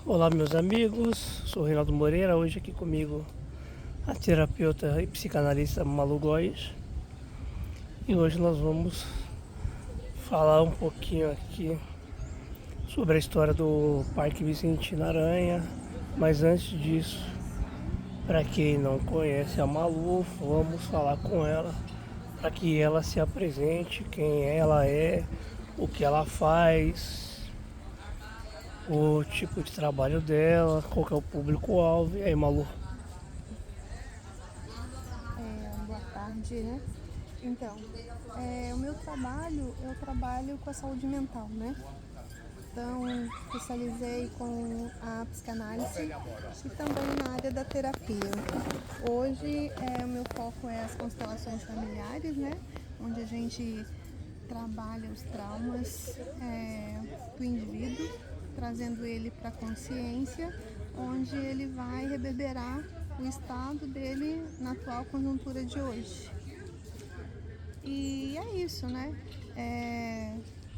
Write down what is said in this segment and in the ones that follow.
Olá, meus amigos, sou Reinaldo Moreira, hoje aqui comigo a terapeuta e psicanalista Malu Góes. E hoje nós vamos falar um pouquinho aqui sobre a história do Parque Vicentino Aranha. Mas antes disso, para quem não conhece a Malu, vamos falar com ela para que ela se apresente, quem ela é, o que ela faz, o tipo de trabalho dela, qual que é o público-alvo. E aí, Malu? Boa tarde, né? Então, o meu trabalho, eu trabalho com a saúde mental, né? Então, especializei com a psicanálise e também na área da terapia. Hoje, o meu foco é as constelações familiares, né? Onde a gente trabalha os traumas do indivíduo, trazendo ele para a consciência, onde ele vai reverberar o estado dele na atual conjuntura de hoje. E é isso, né?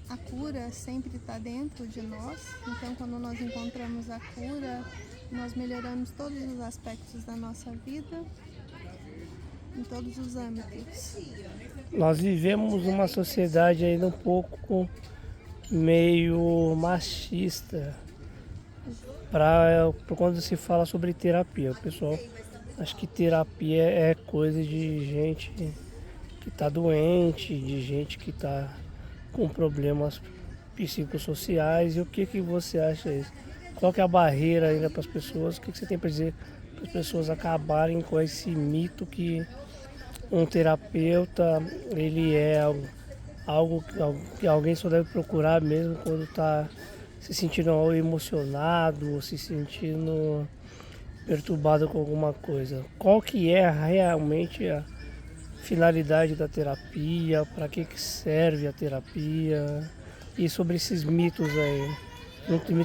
A cura sempre está dentro de nós, então quando nós encontramos a cura, nós melhoramos todos os aspectos da nossa vida, em todos os âmbitos. Nós vivemos uma sociedade ainda um pouco meio machista para quando se fala sobre terapia. O pessoal acha que terapia é coisa de gente que está doente, de gente que está com problemas psicossociais. E o que você acha disso? Qual que é a barreira ainda para as pessoas? O que você tem para dizer para as pessoas acabarem com esse mito que um terapeuta ele é algo que alguém só deve procurar mesmo quando está se sentindo emocionado ou se sentindo perturbado com alguma coisa? Qual que é realmente a finalidade da terapia? Para que serve a terapia? E sobre esses mitos aí?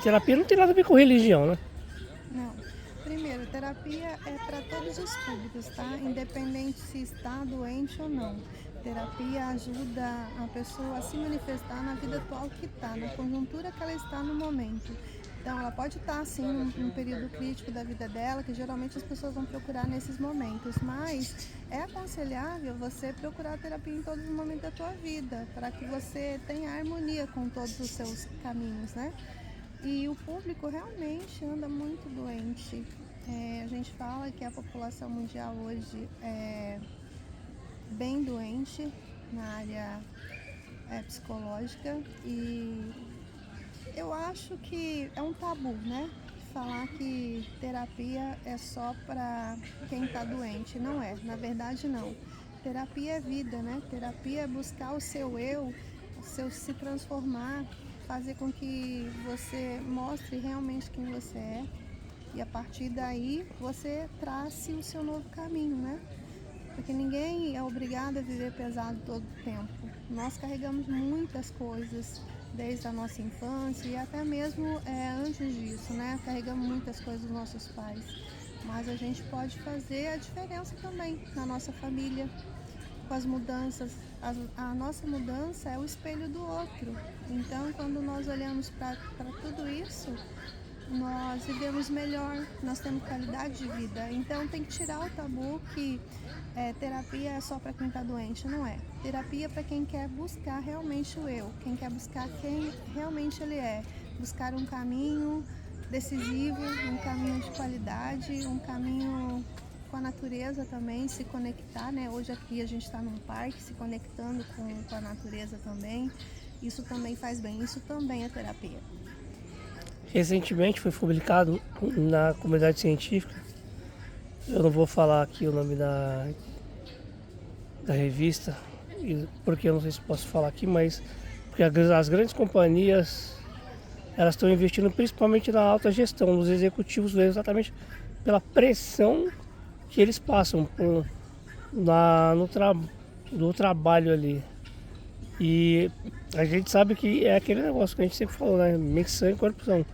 Terapia não tem nada a ver com religião, né? Não. Primeiro, terapia é para todos os públicos, tá? Independente se está doente ou não. Terapia ajuda a pessoa a se manifestar na vida atual que está, na conjuntura que ela está no momento. Então, ela pode estar, assim, num período crítico da vida dela, que geralmente as pessoas vão procurar nesses momentos, mas é aconselhável você procurar terapia em todos os momentos da tua vida, para que você tenha harmonia com todos os seus caminhos, né? E o público realmente anda muito doente. A gente fala que a população mundial hoje é bem doente na área psicológica e eu acho que é um tabu, né? Falar que terapia é só para quem está doente. Não é, na verdade não. Terapia é vida, né? Terapia é buscar o seu eu, o seu se transformar, fazer com que você mostre realmente quem você é e a partir daí você trace o seu novo caminho, né? Porque ninguém é obrigado a viver pesado todo o tempo. Nós carregamos muitas coisas desde a nossa infância e até mesmo antes disso, né? Carregamos muitas coisas dos nossos pais. Mas a gente pode fazer a diferença também na nossa família, com as mudanças. A nossa mudança é o espelho do outro. Então, quando nós olhamos para tudo isso, nós vivemos melhor, nós temos qualidade de vida. Então tem que tirar o tabu que terapia é só para quem está doente, não é. Terapia é para quem quer buscar realmente o eu, quem quer buscar quem realmente ele é, buscar um caminho decisivo, um caminho de qualidade, um caminho com a natureza também, se conectar, né? Hoje aqui a gente está num parque, se conectando com a natureza também. Isso também faz bem, isso também é terapia. Recentemente foi publicado na comunidade científica, eu não vou falar aqui o nome da revista, porque eu não sei se posso falar aqui, mas porque as grandes companhias elas estão investindo principalmente na alta gestão, nos executivos, exatamente pela pressão que eles passam no trabalho ali. E a gente sabe que é aquele negócio que a gente sempre falou, né? Mente, sangue e corrupção.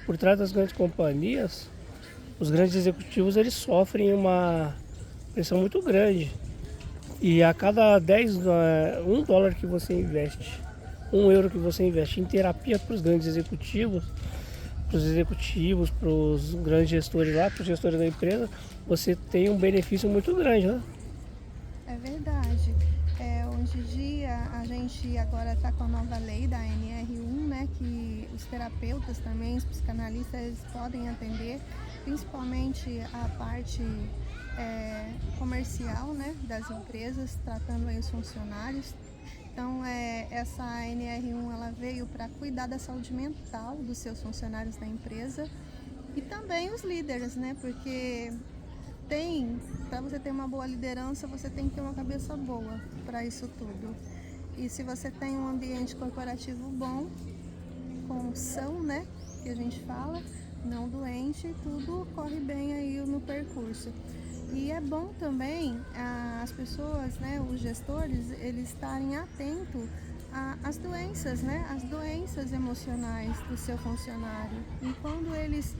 Por trás das grandes companhias, os grandes executivos eles sofrem uma pressão muito grande. E a cada 10, $1 que você investe, €1 que você investe em terapia para os grandes executivos, os executivos, para os grandes gestores lá, para os gestores da empresa, você tem um benefício muito grande, né? É verdade. Hoje em dia a gente agora está com a nova lei da NR1, né, que os terapeutas também, os psicanalistas, eles podem atender, principalmente a parte comercial, né, das empresas, tratando aí os funcionários. Então, essa NR1 ela veio para cuidar da saúde mental dos seus funcionários da empresa e também os líderes, né, porque para você ter uma boa liderança, você tem que ter uma cabeça boa para isso tudo. E se você tem um ambiente corporativo bom, com são, né, que a gente fala, não doente, tudo corre bem aí no percurso. E é bom também as pessoas, né, os gestores, eles estarem atentos às doenças, né, as doenças emocionais do seu funcionário. E quando eles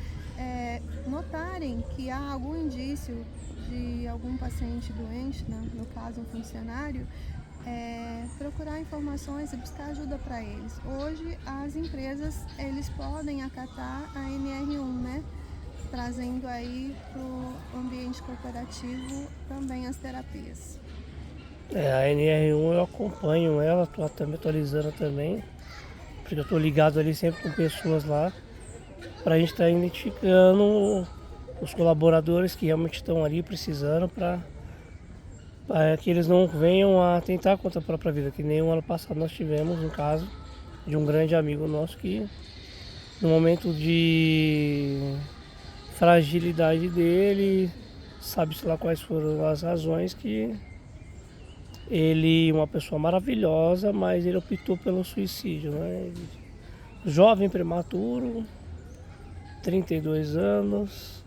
notarem que há algum indício de algum paciente doente, né, no caso um funcionário, procurar informações e buscar ajuda para eles. Hoje as empresas eles podem acatar a NR1, né? Trazendo aí para o ambiente corporativo também as terapias. A NR1 eu acompanho ela, estou me atualizando também, porque eu estou ligado ali sempre com pessoas lá, para a gente estar identificando os colaboradores que realmente estão ali precisando para que eles não venham a tentar contra a própria vida, que nem o ano passado nós tivemos um caso de um grande amigo nosso que no momento de fragilidade dele, sabe-se lá quais foram as razões que ele, uma pessoa maravilhosa, mas ele optou pelo suicídio, né? Jovem, prematuro, 32 anos.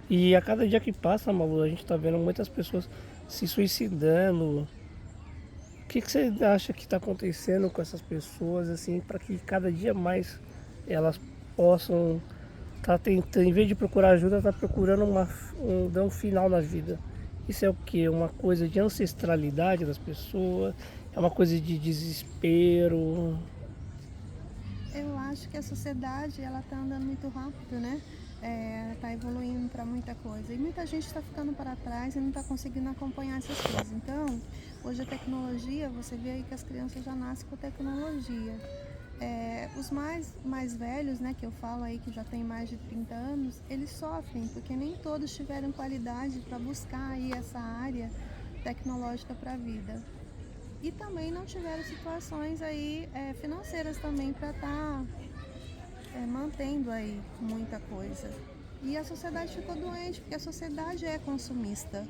E a cada dia que passa, Malu, a gente está vendo muitas pessoas se suicidando. O que você acha que está acontecendo com essas pessoas, assim, para que cada dia mais elas possam estar tentando, em vez de procurar ajuda, tá procurando dar um final na vida? Isso é o quê? Uma coisa de ancestralidade das pessoas? É uma coisa de desespero? Eu acho que a sociedade ela está andando muito rápido, né? Está evoluindo para muita coisa. E muita gente está ficando para trás e não está conseguindo acompanhar essas coisas. Então, hoje a tecnologia, você vê aí que as crianças já nascem com tecnologia. Os mais velhos, né, que eu falo aí que já tem mais de 30 anos, eles sofrem, porque nem todos tiveram qualidade para buscar aí essa área tecnológica para a vida. E também não tiveram situações aí financeiras também para estar mantendo aí muita coisa. E a sociedade ficou doente, porque a sociedade é consumista.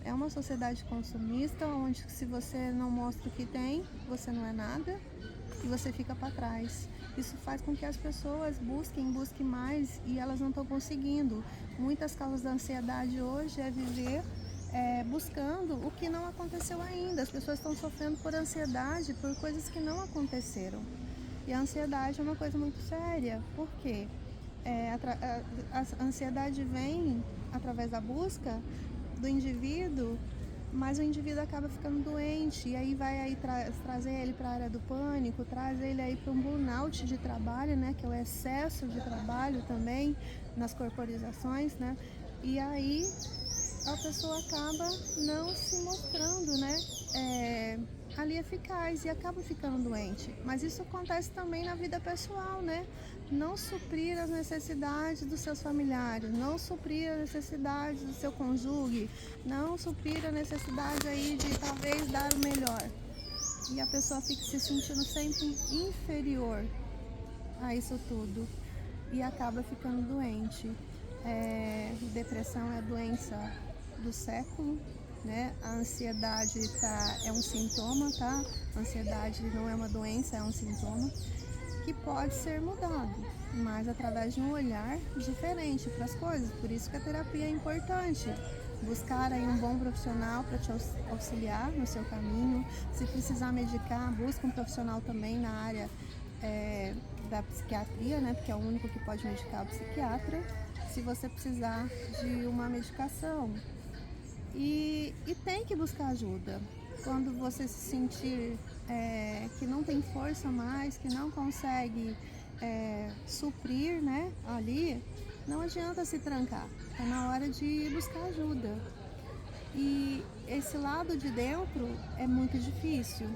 É uma sociedade consumista, onde se você não mostra o que tem, você não é nada e você fica para trás. Isso faz com que as pessoas busquem mais e elas não estão conseguindo. Muitas causas da ansiedade hoje é viver buscando o que não aconteceu ainda. As pessoas estão sofrendo por ansiedade, por coisas que não aconteceram. E a ansiedade é uma coisa muito séria. Por quê? A ansiedade vem através da busca do indivíduo, mas o indivíduo acaba ficando doente e aí vai aí trazer ele para a área do pânico, traz ele aí para um burnout de trabalho, né, que é o excesso de trabalho também nas corporizações, né? E aí a pessoa acaba não se mostrando, né, ali eficaz e acaba ficando doente. Mas isso acontece também na vida pessoal, né? Não suprir as necessidades dos seus familiares, não suprir as necessidades do seu cônjuge, não suprir a necessidade aí de talvez dar o melhor. E a pessoa fica se sentindo sempre inferior a isso tudo e acaba ficando doente. Depressão é a doença do século, né? A ansiedade é um sintoma, tá? A ansiedade não é uma doença, é um sintoma que pode ser mudado, mas através de um olhar diferente para as coisas. Por isso que a terapia é importante. Buscar aí um bom profissional para te auxiliar no seu caminho. Se precisar medicar, busca um profissional também na área da psiquiatria, né? Porque é o único que pode medicar o psiquiatra. Se você precisar de uma medicação. E tem que buscar ajuda. Quando você se sentir que não tem força mais, que não consegue suprir, né, ali, não adianta se trancar. É na hora de buscar ajuda. E esse lado de dentro é muito difícil,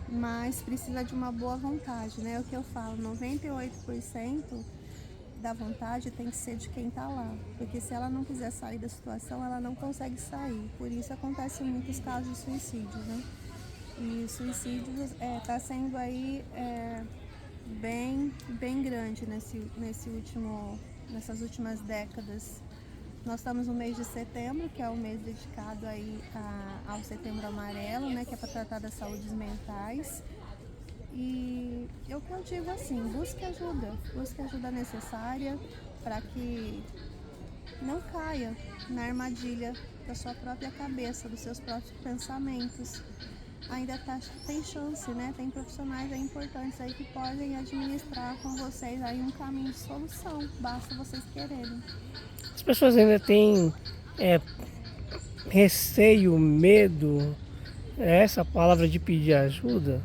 mas precisa de uma boa vontade, né? É o que eu falo, 98% da vontade tem que ser de quem está lá, porque se ela não quiser sair da situação, ela não consegue sair. Por isso acontecem muitos casos de suicídio, né? E o suicídio está sendo aí bem grande nessas últimas décadas. Nós estamos no mês de setembro, que é o mês dedicado aí ao Setembro Amarelo, né, que é para tratar das saúdes mentais. E o que eu digo assim, busque ajuda necessária para que não caia na armadilha da sua própria cabeça, dos seus próprios pensamentos. Ainda tem chance, né? Tem profissionais aí importantes aí que podem administrar com vocês aí um caminho de solução, basta vocês quererem. As pessoas ainda têm receio, medo, essa palavra de pedir ajuda.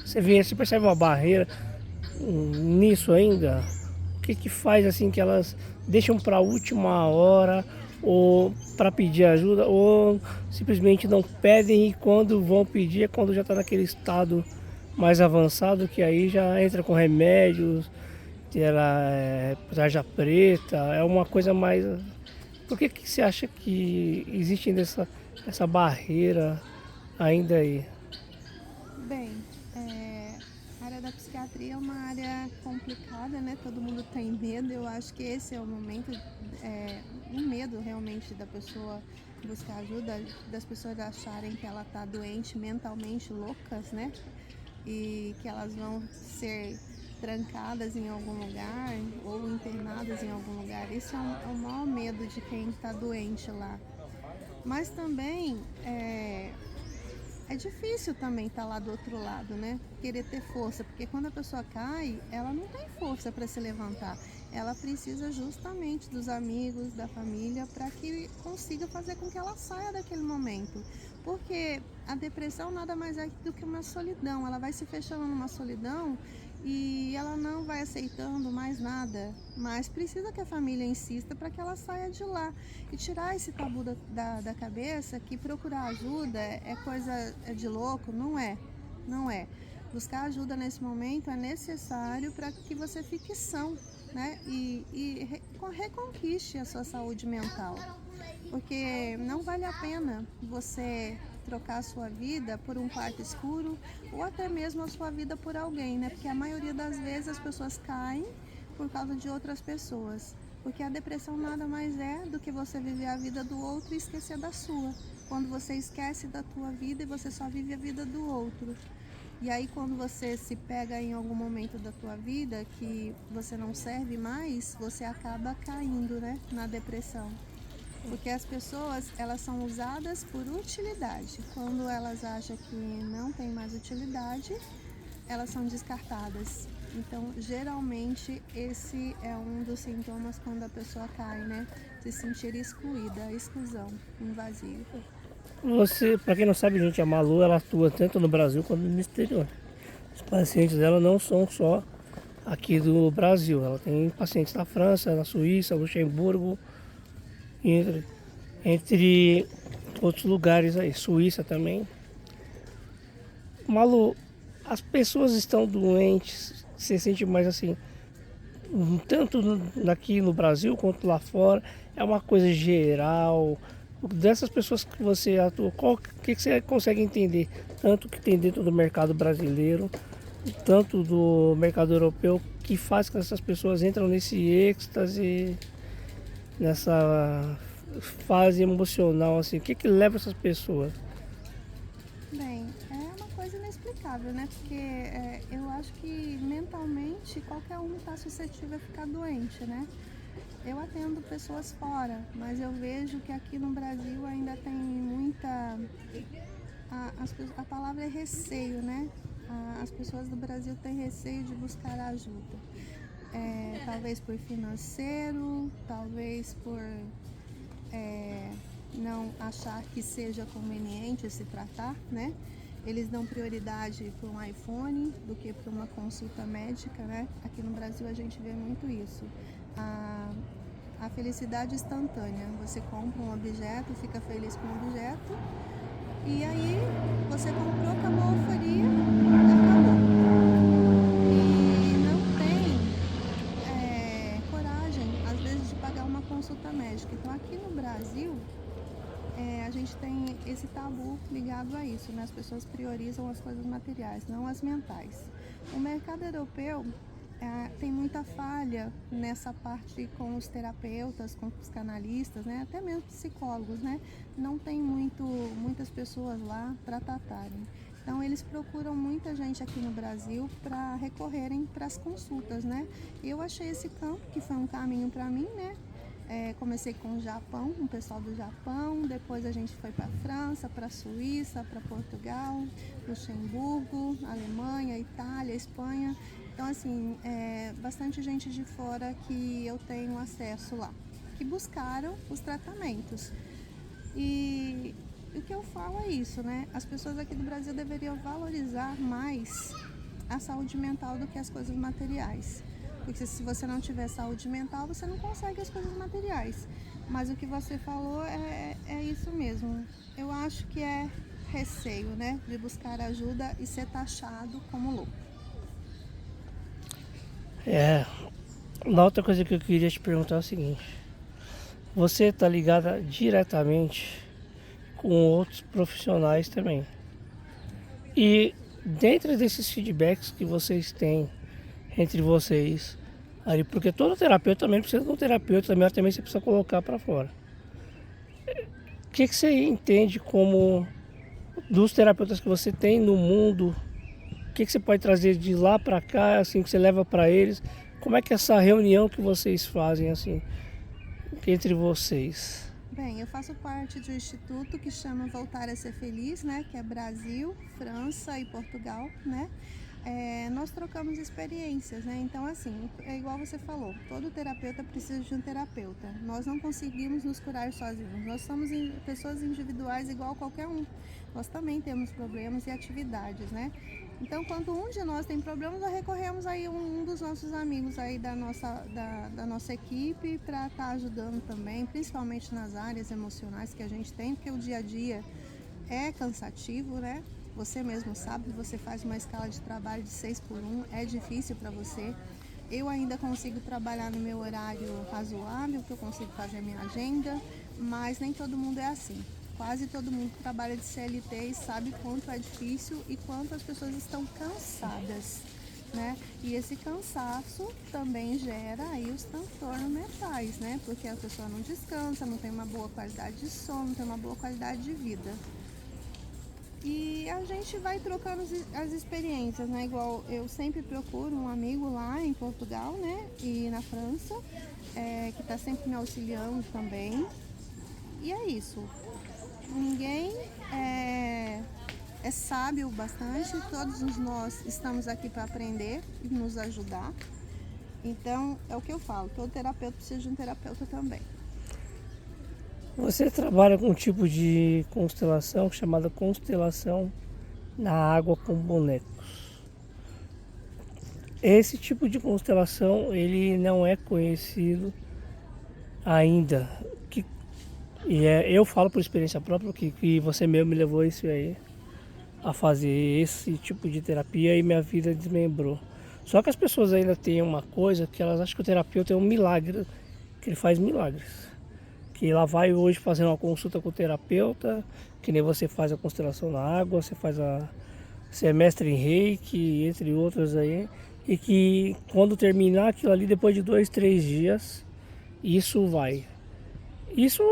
Você percebe uma barreira nisso ainda? O que faz assim que elas deixam para a última hora ou para pedir ajuda ou simplesmente não pedem e quando vão pedir é quando já está naquele estado mais avançado que aí já entra com remédios, tarja preta, é uma coisa mais... Por que você acha que existe ainda essa barreira ainda aí? Bem, a área da psiquiatria é uma área complicada, né? Todo mundo tem medo. Eu acho que esse é o momento, um medo realmente da pessoa buscar ajuda, das pessoas acharem que ela está doente, mentalmente loucas, né? E que elas vão ser trancadas em algum lugar ou internadas em algum lugar. Esse é o maior medo de quem está doente lá. Mas também é difícil também estar lá do outro lado, né? Querer ter força, porque quando a pessoa cai, ela não tem força para se levantar. Ela precisa justamente dos amigos, da família, para que consiga fazer com que ela saia daquele momento. Porque a depressão nada mais é do que uma solidão. Ela vai se fechando numa solidão e ela não vai aceitando mais nada, mas precisa que a família insista para que ela saia de lá e tirar esse tabu da cabeça que procurar ajuda é coisa de louco. Não é. Buscar ajuda nesse momento é necessário para que você fique são, né? E reconquiste a sua saúde mental, porque não vale a pena você trocar a sua vida por um quarto escuro ou até mesmo a sua vida por alguém, né? Porque a maioria das vezes as pessoas caem por causa de outras pessoas. Porque a depressão nada mais é do que você viver a vida do outro e esquecer da sua. Quando você esquece da tua vida e você só vive a vida do outro. E aí quando você se pega em algum momento da tua vida que você não serve mais, você acaba caindo, né, na depressão. Porque as pessoas, elas são usadas por utilidade. Quando elas acham que não tem mais utilidade, elas são descartadas. Então, geralmente, esse é um dos sintomas quando a pessoa cai, né? Se sentir excluída, a exclusão, um vazio. Para quem não sabe, gente, a Malu ela atua tanto no Brasil quanto no exterior. Os pacientes dela não são só aqui do Brasil, ela tem pacientes na França, na Suíça, Luxemburgo, entre outros lugares aí, Suíça também. Malu, as pessoas estão doentes, você sente mais assim, tanto aqui no Brasil quanto lá fora, é uma coisa geral. Dessas pessoas que você atua, o que você consegue entender? Tanto que tem dentro do mercado brasileiro, tanto do mercado europeu, que faz com que essas pessoas entram nesse êxtase, nessa fase emocional, assim, o que leva essas pessoas? Bem, é uma coisa inexplicável, né? Porque eu acho que mentalmente qualquer um está suscetível a ficar doente, né? Eu atendo pessoas fora, mas eu vejo que aqui no Brasil ainda tem muita... A palavra é receio, né? As pessoas do Brasil têm receio de buscar ajuda. Talvez por financeiro, talvez por não achar que seja conveniente se tratar, né? Eles dão prioridade para um iPhone do que para uma consulta médica, né? Aqui no Brasil a gente vê muito isso. A felicidade instantânea. Você compra um objeto, fica feliz com o objeto, e aí você comprou, acabou a euforia, acabou. E não tem coragem, às vezes, de pagar uma consulta médica. Então, aqui no Brasil, a gente tem esse tabu ligado a isso, né? As pessoas priorizam as coisas materiais, não as mentais. O mercado europeu tem muita falha nessa parte com os terapeutas, com os psicanalistas, né? Até mesmo psicólogos, né? Não tem muitas pessoas lá para tratarem. Então eles procuram muita gente aqui no Brasil para recorrerem para as consultas, né? Eu achei esse campo que foi um caminho para mim, né? Comecei com o Japão, com o pessoal do Japão, depois a gente foi para a França, para a Suíça, para Portugal, Luxemburgo, Alemanha, Itália, Espanha. Então, assim, bastante gente de fora que eu tenho acesso lá, que buscaram os tratamentos. E o que eu falo é isso, né? As pessoas aqui do Brasil deveriam valorizar mais a saúde mental do que as coisas materiais. Porque se você não tiver saúde mental, você não consegue as coisas materiais. Mas o que você falou é isso mesmo. Eu acho que é receio, né? De buscar ajuda e ser taxado como louco. Na outra coisa que eu queria te perguntar é o seguinte. Você está ligada diretamente com outros profissionais também. E dentro desses feedbacks que vocês têm entre vocês, ali, porque todo terapeuta também precisa de um terapeuta, também você precisa colocar para fora. O que você entende como dos terapeutas que você tem no mundo? O que você pode trazer de lá para cá, assim, que você leva para eles? Como é que é essa reunião que vocês fazem, assim, entre vocês? Bem, eu faço parte de um instituto que chama Voltar a Ser Feliz, né? Que é Brasil, França e Portugal, né? Nós trocamos experiências, né? Então, assim, é igual você falou, todo terapeuta precisa de um terapeuta. Nós não conseguimos nos curar sozinhos. Nós somos pessoas individuais igual qualquer um. Nós também temos problemas e atividades, né? Então, quando um de nós tem problemas, nós recorremos aí um dos nossos amigos aí da nossa equipe para estar ajudando também, principalmente nas áreas emocionais que a gente tem, porque o dia a dia é cansativo, né? Você mesmo sabe, você faz uma escala de trabalho de 6x1, é difícil para você. Eu ainda consigo trabalhar no meu horário razoável, que eu consigo fazer a minha agenda, mas nem todo mundo é assim. Quase todo mundo que trabalha de CLT e sabe quanto é difícil e quanto as pessoas estão cansadas, né? E esse cansaço também gera aí os transtornos mentais, né? Porque a pessoa não descansa, não tem uma boa qualidade de sono, não tem uma boa qualidade de vida. E a gente vai trocando as experiências, né? Igual eu sempre procuro um amigo lá em Portugal, né? E na França, que está sempre me auxiliando também. E é isso. Ninguém é sábio bastante, todos nós estamos aqui para aprender e nos ajudar. Então, é o que eu falo, todo terapeuta precisa de um terapeuta também. Você trabalha com um tipo de constelação chamada constelação na água com bonecos. Esse tipo de constelação, ele não é conhecido ainda. Eu falo por experiência própria que você mesmo me levou isso aí, a fazer esse tipo de terapia, e minha vida desmembrou. Só que as pessoas ainda têm uma coisa, que elas acham que o terapeuta é um milagre, que ele faz milagres. Que ela vai hoje fazer uma consulta com o terapeuta, que nem você faz a constelação na água, você é mestre em reiki, entre outros aí, e que quando terminar aquilo ali, depois de 2, 3 dias, isso vai. Isso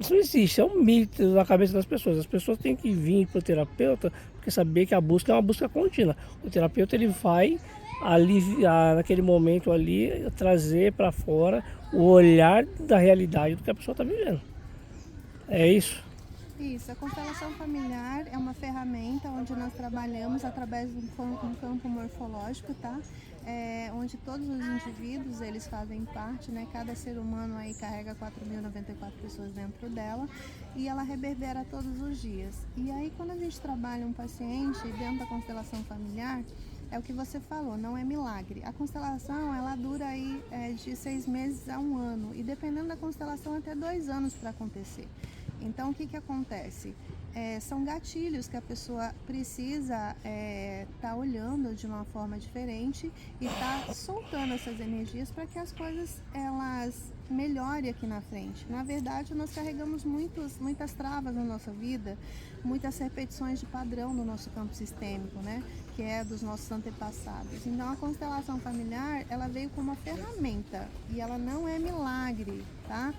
não existe, é um mito na cabeça das pessoas. As pessoas têm que vir para o terapeuta, porque saber que a busca é uma busca contínua. O terapeuta, ele vai aliviar naquele momento ali, trazer para fora o olhar da realidade do que a pessoa está vivendo. É isso. Isso, a constelação familiar é uma ferramenta onde nós trabalhamos através de um campo morfológico, tá? onde todos os indivíduos eles fazem parte, né? Cada ser humano aí carrega 4.094 pessoas dentro dela e ela reverbera todos os dias. E aí quando a gente trabalha um paciente dentro da constelação familiar, é o que você falou, não é milagre. A constelação ela dura aí de 6 meses a 1 ano e dependendo da constelação até 2 anos para acontecer. Então o que acontece? São gatilhos que a pessoa precisa tá olhando de uma forma diferente e tá soltando essas energias para que as coisas elas melhorem aqui na frente. Na verdade, nós carregamos muitas travas na nossa vida, muitas repetições de padrão no nosso campo sistêmico, né? Que é dos nossos antepassados. Então, a constelação familiar, ela veio como uma ferramenta e ela não é milagre, tá?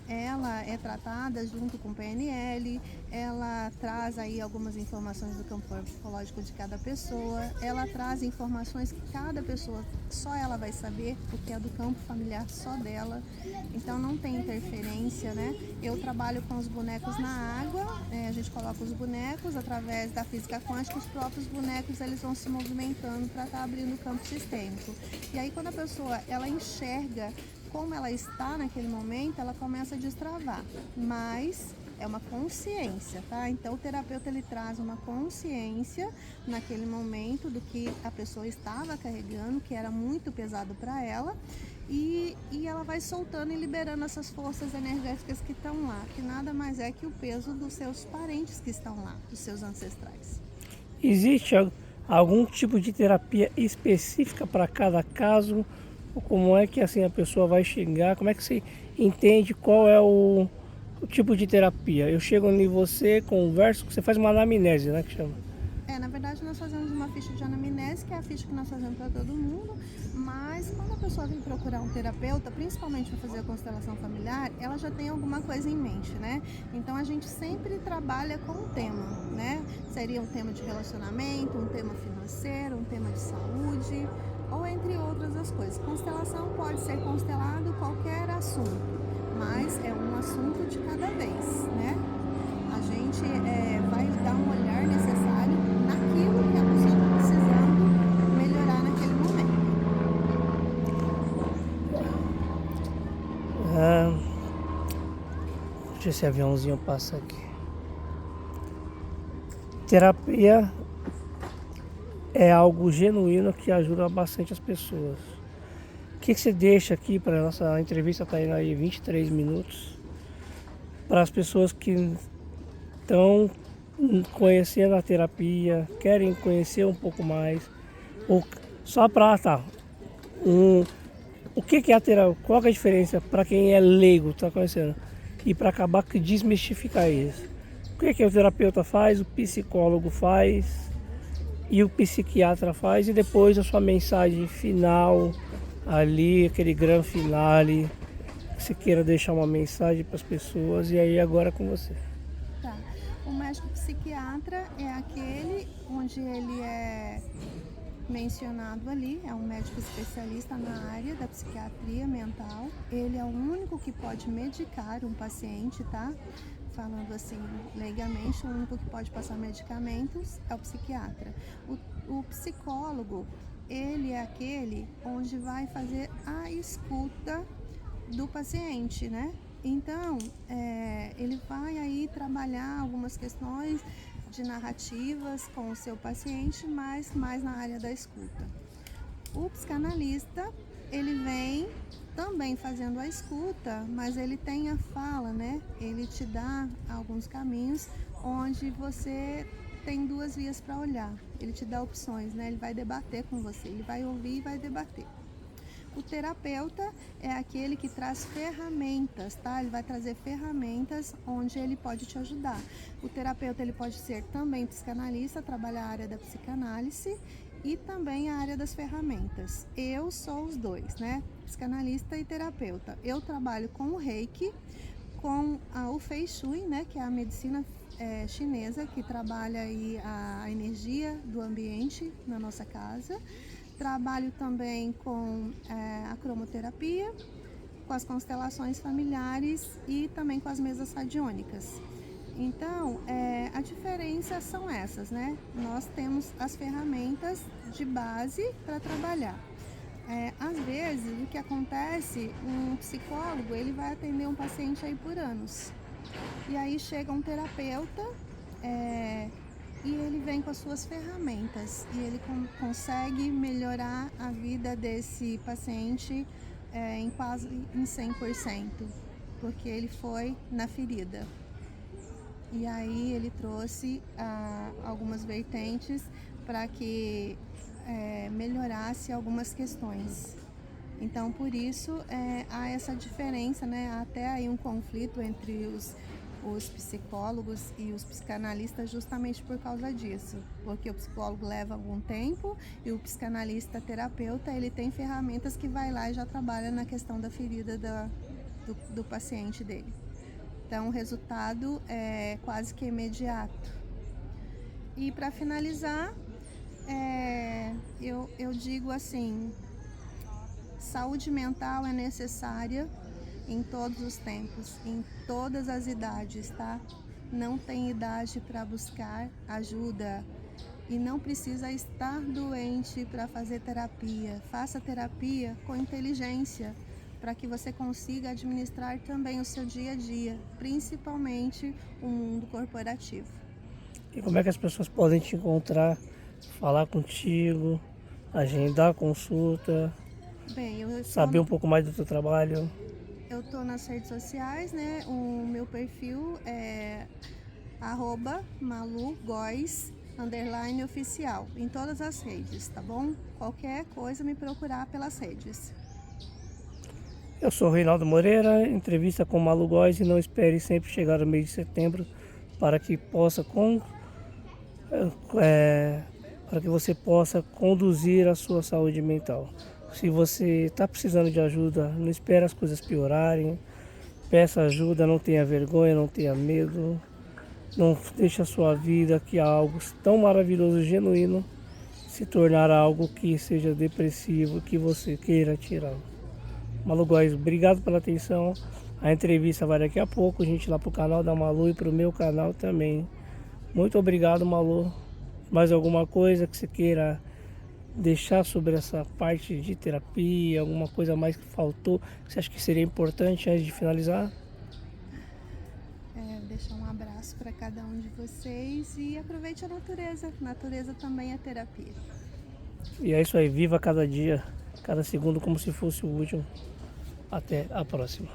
Ela é tratada junto com o PNL, ela traz aí algumas informações do campo psicológico de cada pessoa, ela traz informações que cada pessoa, só ela vai saber, porque é do campo familiar só dela, então não tem interferência, né? Eu trabalho com os bonecos na água, a gente coloca os bonecos através da física quântica, os próprios bonecos eles vão se movimentando para estar abrindo o campo sistêmico. E aí quando a pessoa ela enxerga como ela está naquele momento, ela começa a destravar, mas é uma consciência, tá? Então o terapeuta ele traz uma consciência naquele momento do que a pessoa estava carregando, que era muito pesado para ela, e ela vai soltando e liberando essas forças energéticas que estão lá, que nada mais é que o peso dos seus parentes que estão lá, dos seus ancestrais. Existe algum tipo de terapia específica para cada caso? Ou como é que assim a pessoa vai chegar? Como é que você entende qual é o tipo de terapia? Eu chego em você, converso, você faz uma anamnese, né, que chama? Na verdade nós fazemos uma ficha de anamnese, que é a ficha que nós fazemos para todo mundo, mas quando a pessoa vem procurar um terapeuta, principalmente para fazer a constelação familiar, ela já tem alguma coisa em mente, né? Então a gente sempre trabalha com um tema, né? Seria um tema de relacionamento, um tema financeiro, um tema de saúde, ou entre outras as coisas. Constelação pode ser constelado qualquer assunto, mas é um assunto de cada vez, né? A gente vai dar um olhar necessário naquilo que a pessoa está precisando melhorar naquele momento. Deixa eu ver se esse aviãozinho passa aqui. Terapia é algo genuíno que ajuda bastante as pessoas. O que você deixa aqui para a nossa entrevista? Está indo aí 23 minutos. Para as pessoas que estão conhecendo a terapia, querem conhecer um pouco mais, ou só para o que é a terapia? Qual é a diferença para quem é leigo, está conhecendo? E para acabar de desmistificar isso. O que o terapeuta faz, o psicólogo faz e o psiquiatra faz, e depois a sua mensagem final ali, aquele grande finale, que você queira deixar uma mensagem para as pessoas, e aí agora é com você. Tá. O médico psiquiatra é aquele onde ele é mencionado ali, é um médico especialista na área da psiquiatria mental. Ele é o único que pode medicar um paciente, tá? Falando assim, leigamente, o único que pode passar medicamentos é o psiquiatra. O psicólogo, ele é aquele onde vai fazer a escuta do paciente, né? Então, ele vai aí trabalhar algumas questões de narrativas com o seu paciente, mas mais na área da escuta. O psicanalista, ele vem também fazendo a escuta, mas ele tem a fala, né? Ele te dá alguns caminhos onde você tem 2 vias para olhar. Ele te dá opções, né? Ele vai debater com você, ele vai ouvir e vai debater. O terapeuta é aquele que traz ferramentas, tá? Ele vai trazer ferramentas onde ele pode te ajudar. O terapeuta ele pode ser também psicanalista, trabalhar a área da psicanálise e também a área das ferramentas. Eu sou os dois, né? Psicanalista e terapeuta. Eu trabalho com o Reiki, com o Feng Shui, né? Que é a medicina chinesa que trabalha aí a energia do ambiente na nossa casa. Trabalho também com a cromoterapia, com as constelações familiares e também com as mesas radiônicas. Então, a diferença são essas, né? Nós temos as ferramentas de base para trabalhar. Às vezes, o que acontece, um psicólogo, ele vai atender um paciente aí por anos. E aí chega um terapeuta, e ele vem com as suas ferramentas e ele consegue melhorar a vida desse paciente em quase em 100%, porque ele foi na ferida. E aí ele trouxe algumas vertentes para que melhorasse algumas questões. Então, por isso, há essa diferença, né? Há até aí um conflito entre os psicólogos e os psicanalistas justamente por causa disso. Porque o psicólogo leva algum tempo e o psicanalista terapeuta, ele tem ferramentas que vai lá e já trabalha na questão da ferida do paciente dele. Então, o resultado é quase que imediato. E para finalizar, eu digo assim, saúde mental é necessária em todos os tempos, em todas as idades, tá? Não tem idade para buscar ajuda e não precisa estar doente para fazer terapia. Faça terapia com inteligência, para que você consiga administrar também o seu dia a dia, principalmente o mundo corporativo. E como é que as pessoas podem te encontrar, falar contigo, agendar consulta, Bem, saber um pouco mais do teu trabalho? Eu estou nas redes sociais, né? O meu perfil é @malugóis_oficial em todas as redes, tá bom? Qualquer coisa me procurar pelas redes. Eu sou Reinaldo Moreira, entrevista com Malu Góes, e não espere sempre chegar ao mês de setembro para que para que você possa conduzir a sua saúde mental. Se você está precisando de ajuda, não espere as coisas piorarem, peça ajuda, não tenha vergonha, não tenha medo, não deixe a sua vida, que é algo tão maravilhoso, genuíno, se tornar algo que seja depressivo, que você queira tirar. Malu Góes, obrigado pela atenção. A entrevista vai daqui a pouco, a gente lá pro canal da Malu e pro meu canal também. Muito obrigado, Malu. Mais alguma coisa que você queira deixar sobre essa parte de terapia, alguma coisa mais que faltou, que você acha que seria importante antes de finalizar? Deixar um abraço para cada um de vocês e aproveite a natureza. Natureza também é terapia. E é isso aí, viva cada dia, cada segundo como se fosse o último. Até a próxima.